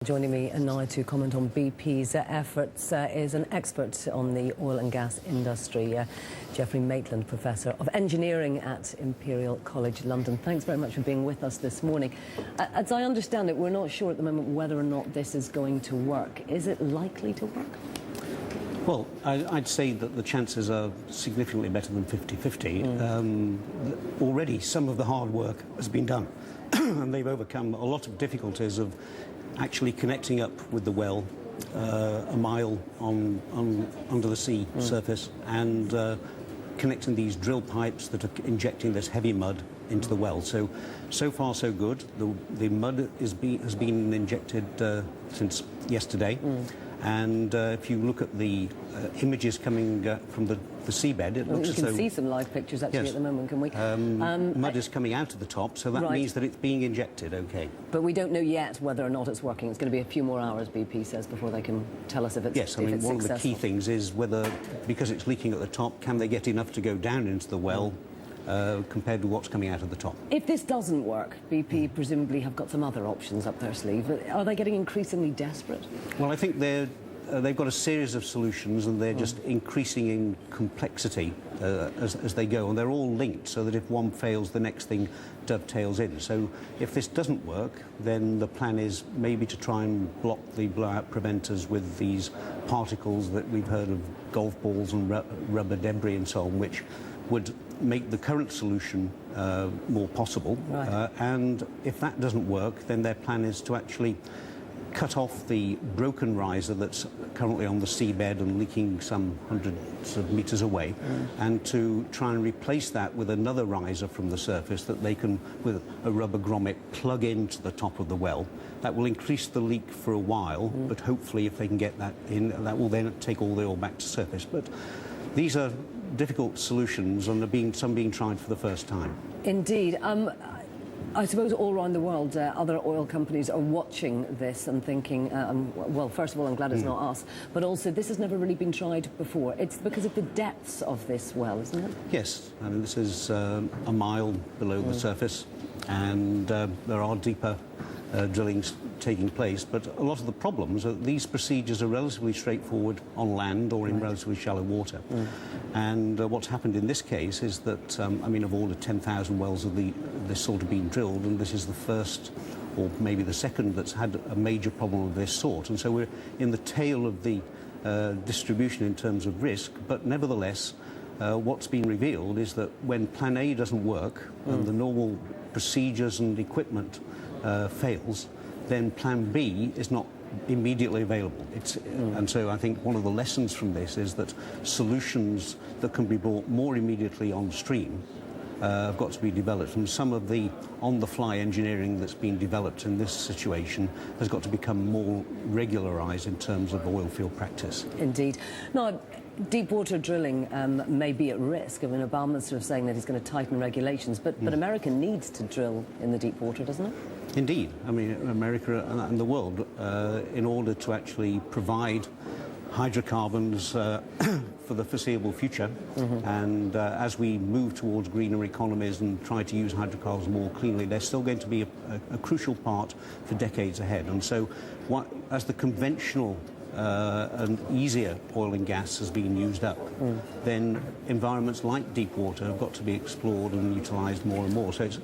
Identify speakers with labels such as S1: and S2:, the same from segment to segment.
S1: Joining me now to comment on BP's efforts is an expert on the oil and gas industry, Geoffrey Maitland, Professor of Engineering at Imperial College London. Thanks very much for being with us this morning. As I understand it, we're not sure at the moment whether or not this is going to work. Is it likely to work?
S2: Well, I'd say that the chances are significantly better than 50-50. Already some of the hard work has been done and they've overcome a lot of difficulties of actually connecting up with the well a mile under the sea surface and connecting these drill pipes that are injecting this heavy mud into the well. So far so good. The mud has been injected since yesterday. And if you look at the images coming from the seabed, it looks as though...
S1: We can see some live pictures actually at the moment, can we?
S2: Mud is coming out of the top, so that means that it's being injected, OK.
S1: But we don't know yet whether or not it's working. It's going to be a few more hours, BP says, before they can tell us if it's successful.
S2: Yes, I mean, one of the key things is whether, because it's leaking at the top, can they get enough to go down into the well compared to what's coming out of the top.
S1: If this doesn't work, BP presumably have got some other options up their sleeve. Are they getting increasingly desperate?
S2: Well, I think they've got a series of solutions and they're just increasing in complexity as they go, and they're all linked so that if one fails, the next thing dovetails in. So if this doesn't work, then the plan is maybe to try and block the blowout preventers with these particles that we've heard of, golf balls and rubber debris and so on, which would make the current solution more possible. And if that doesn't work, then their plan is to actually cut off the broken riser that's currently on the seabed and leaking some hundreds of meters away, and to try and replace that with another riser from the surface that they can, with a rubber grommet, plug into the top of the well. That will increase the leak for a while, but hopefully if they can get that in, that will then take all the oil back to surface. But these are difficult solutions, and some being tried for the first time.
S1: Indeed. I suppose all around the world, other oil companies are watching this and thinking, well, first of all, I'm glad it's not us, but also this has never really been tried before. It's because of the depths of this well, isn't it?
S2: Yes. I mean, this is a mile below the surface, and there are deeper drillings taking place, but a lot of the problems are these procedures are relatively straightforward on land or in relatively shallow water. And what's happened in this case is that, I mean, of all the 10,000 wells of this sort of been drilled, and this is the first or maybe the second that's had a major problem of this sort. And so we're in the tail of the distribution in terms of risk, but nevertheless, what's been revealed is that when Plan A doesn't work and the normal procedures and equipment fails, then Plan B is not immediately available. And so I think one of the lessons from this is that solutions that can be brought more immediately on stream have got to be developed, and some of the on-the-fly engineering that's been developed in this situation has got to become more regularised in terms of oil field practice.
S1: Indeed. Now, deep-water drilling may be at risk. I mean, Obama's sort of saying that he's going to tighten regulations, but America needs to drill in the deep water, doesn't it?
S2: Indeed. I mean, America and the world, in order to actually provide hydrocarbons for the foreseeable future, and as we move towards greener economies and try to use hydrocarbons more cleanly, they're still going to be a crucial part for decades ahead. And so as the conventional and easier oil and gas has been used up, then environments like deep water have got to be explored and utilised more and more. So it's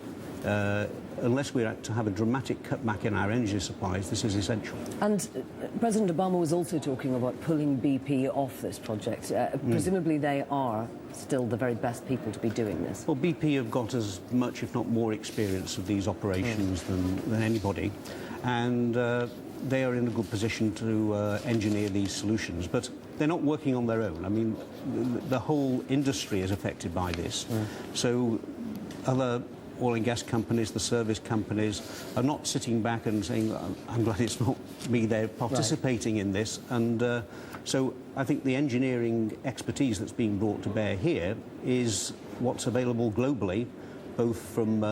S2: unless we're to have a dramatic cutback in our energy supplies, this is essential. And
S1: President Obama was also talking about pulling BP off this project. Presumably they are still the very best people to be doing this.
S2: Well, BP have got as much, if not more, experience of these operations than anybody, and they are in a good position to engineer these solutions, but they're not working on their own. I mean, the whole industry is affected by this. So other oil and gas companies, the service companies, are not sitting back and saying, I'm glad it's not me, they're participating in this. And so I think the engineering expertise that's being brought to bear here is what's available globally, both from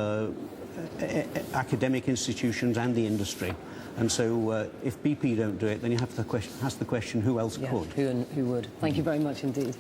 S2: academic institutions and the industry. And so if BP don't do it, then you have to ask the question, who else could?
S1: Who would? Thank you very much indeed.